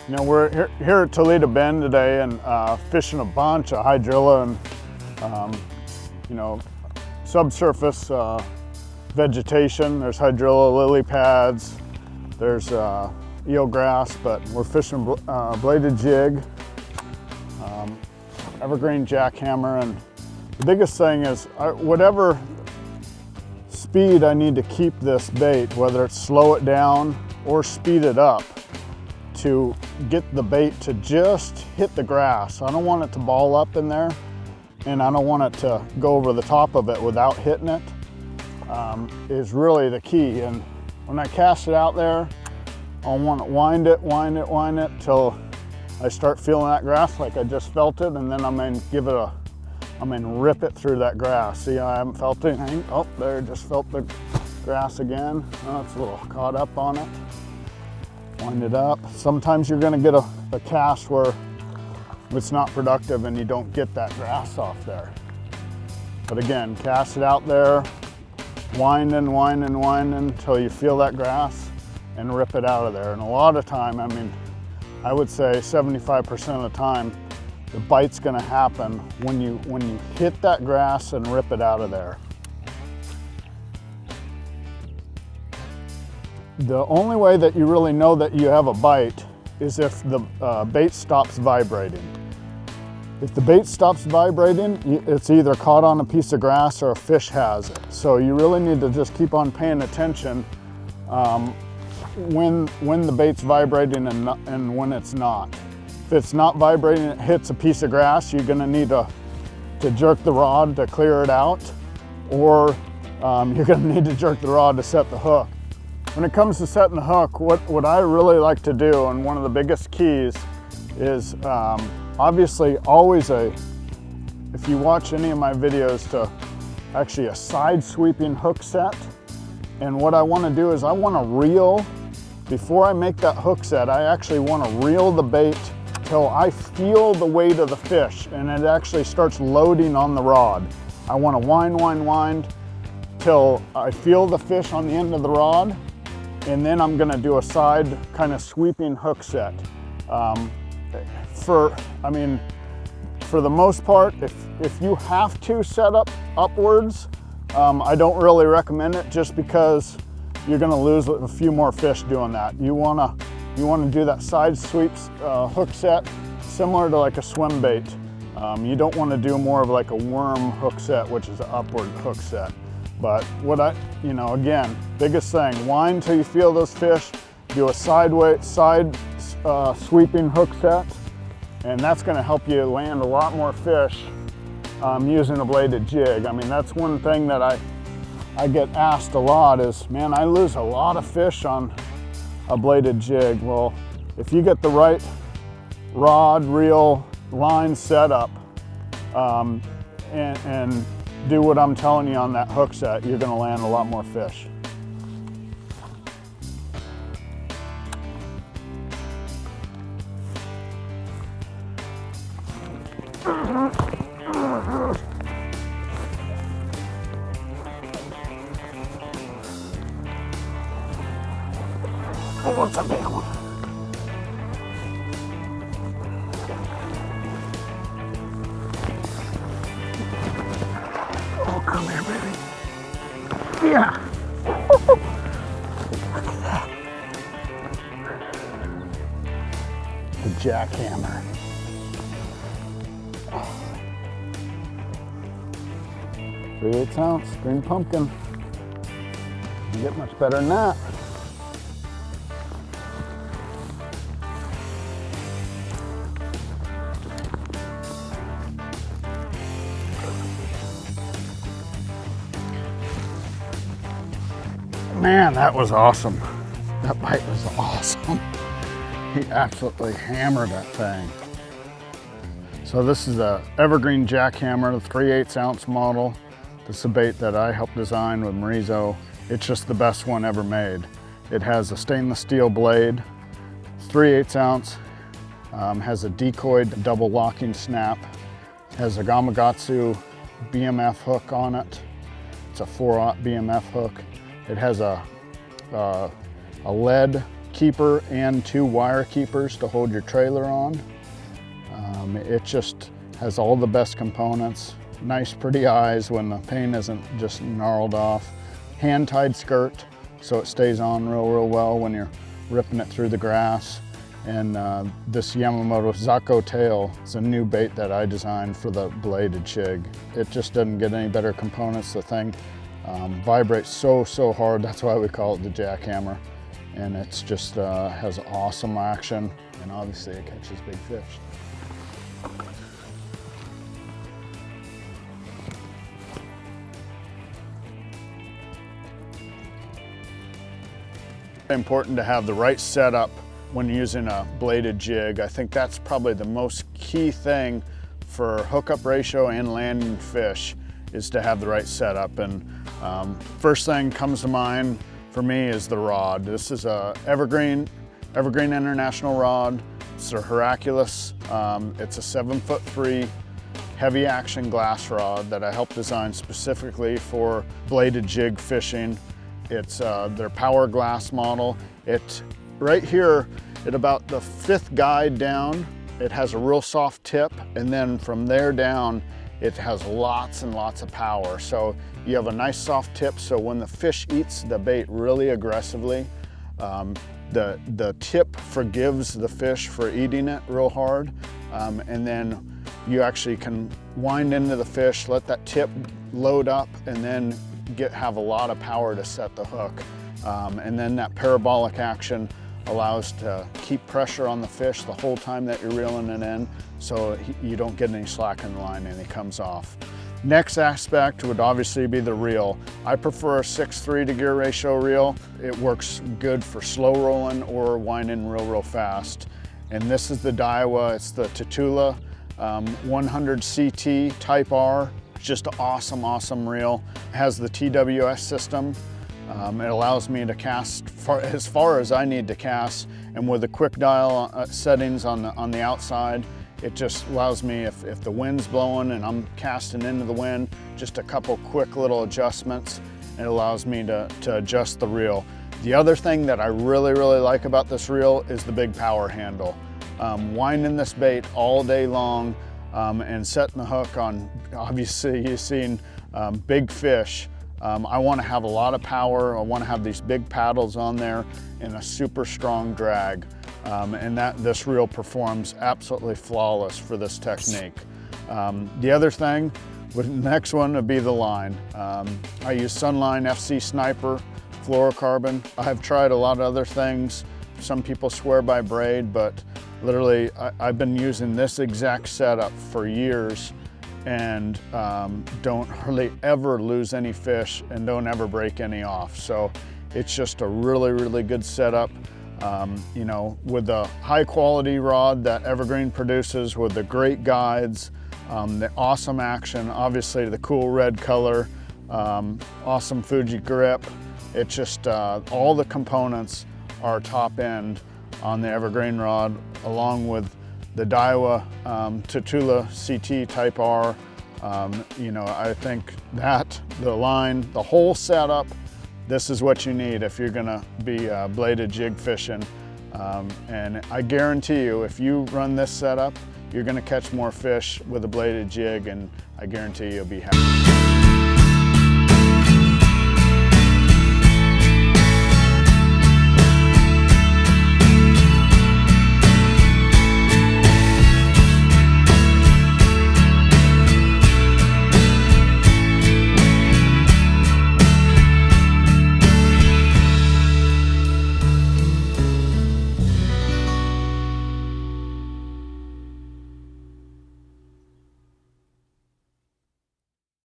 You know, we're here at Toledo Bend today and fishing a bunch of hydrilla and, you know, subsurface vegetation. There's hydrilla, lily pads, there's eelgrass, but we're fishing bladed jig, Evergreen Jack Hammer, and the biggest thing is whatever speed I need to keep this bait, whether it's slow it down or speed it up, to get the bait to just hit the grass. I don't want it to ball up in there, and I don't want it to go over the top of it without hitting it, is really the key. And when I cast it out there, I want to wind it till I start feeling that grass like I just felt it, and then I'm gonna rip it through that grass. See, I haven't felt anything. Oh, there, just felt the grass again. Oh, it's a little caught up on it. Wind it up. Sometimes you're gonna get a cast where it's not productive and you don't get that grass off there. But again, cast it out there, winding until you feel that grass and rip it out of there. And a lot of time, I mean, I would say 75% of the time, the bite's gonna happen when you hit that grass and rip it out of there. The only way that you really know that you have a bite is if the bait stops vibrating. If the bait stops vibrating, it's either caught on a piece of grass or a fish has it. So you really need to just keep on paying attention when the bait's vibrating and when it's not. If it's not vibrating, it hits a piece of grass, you're gonna need to jerk the rod to clear it out, or you're gonna need to jerk the rod to set the hook. When it comes to setting the hook, what I really like to do, and one of the biggest keys, is obviously always if you watch any of my videos, to actually a side sweeping hook set. And what I wanna do is I wanna reel, before I make that hook set, I actually wanna reel the bait till I feel the weight of the fish and it actually starts loading on the rod. I wanna wind till I feel the fish on the end of the rod, and then I'm gonna do a side kind of sweeping hook set. For the most part, if you have to set up upwards, I don't really recommend it, just because you're gonna lose a few more fish doing that. You wanna do that side sweeps hook set, similar to like a swim bait. You don't wanna do more of like a worm hook set, which is an upward hook set. But again, biggest thing, wind till you feel those fish, do a side sweeping hook set, and that's gonna help you land a lot more fish using a bladed jig. I mean, that's one thing that I get asked a lot is, man, I lose a lot of fish on a bladed jig. Well, if you get the right rod, reel, line setup, and do what I'm telling you on that hook set, you're gonna land a lot more fish. Oh, it's a big one. Oh, come here, baby. Yeah. Look at that. The jackhammer. 3/8 ounce green pumpkin. You get much better than that. Man, that was awesome. That bite was awesome. He absolutely hammered that thing. So this is a Evergreen Jack Hammer, the 3/8 ounce model. This is a bait that I helped design with Marizo. It's just the best one ever made. It has a stainless steel blade. It's 3/8 ounce, has a decoyed double locking snap, has a Yamamoto BMF hook on it. It's a 4/0 BMF hook. It has a lead keeper and 2 wire keepers to hold your trailer on. It just has all the best components. Nice pretty eyes when the paint isn't just gnarled off. Hand-tied skirt, so it stays on real well when you're ripping it through the grass. And this Yamamoto Zako tail is a new bait that I designed for the bladed jig. It just doesn't get any better components. The thing vibrates so hard, that's why we call it the jackhammer. And it's just has awesome action, and obviously it catches big fish. Important to have the right setup when using a bladed jig. I think that's probably the most key thing for hookup ratio and landing fish, is to have the right setup. And first thing comes to mind for me is the rod. This is a Evergreen International rod. It's a Heracles. It's a 7'3" heavy action glass rod that I helped design specifically for bladed jig fishing. It's their power glass model. Right here at about the 5th guide down, it has a real soft tip, and then from there down, it has lots and lots of power. So you have a nice soft tip, so when the fish eats the bait really aggressively, the tip forgives the fish for eating it real hard, and then you actually can wind into the fish, let that tip load up, and then have a lot of power to set the hook. And then that parabolic action allows to keep pressure on the fish the whole time that you're reeling it in, so you don't get any slack in the line and it comes off. Next aspect would obviously be the reel. I prefer a 6'3" to gear ratio reel. It works good for slow rolling or winding real fast. And this is the Daiwa. It's the Tatula 100 CT Type R. Just an awesome reel. It has the TWS system. It allows me to cast as far as I need to cast, and with the quick dial settings on the outside, it just allows me, if the wind's blowing and I'm casting into the wind, just a couple quick little adjustments. It allows me to adjust the reel. The other thing that I really like about this reel is the big power handle. Winding this bait all day long and setting the hook on, obviously you've seen big fish. I want to have a lot of power. I want to have these big paddles on there and a super strong drag. And this reel performs absolutely flawless for this technique. The other thing, the next one would be the line. I use Sunline FC Sniper Fluorocarbon. I've tried a lot of other things. Some people swear by braid, but literally I've been using this exact setup for years, and don't hardly ever lose any fish and don't ever break any off. So it's just a really good setup. You know, with the high quality rod that Evergreen produces, with the great guides, the awesome action, obviously the cool red color, awesome Fuji grip. It's just all the components are top end on the Evergreen rod, along with the Daiwa Tatula CT Type R. You know, I think that, the line, the whole setup, this is what you need if you're gonna be bladed jig fishing. And I guarantee you, if you run this setup, you're gonna catch more fish with a bladed jig, and I guarantee you'll be happy.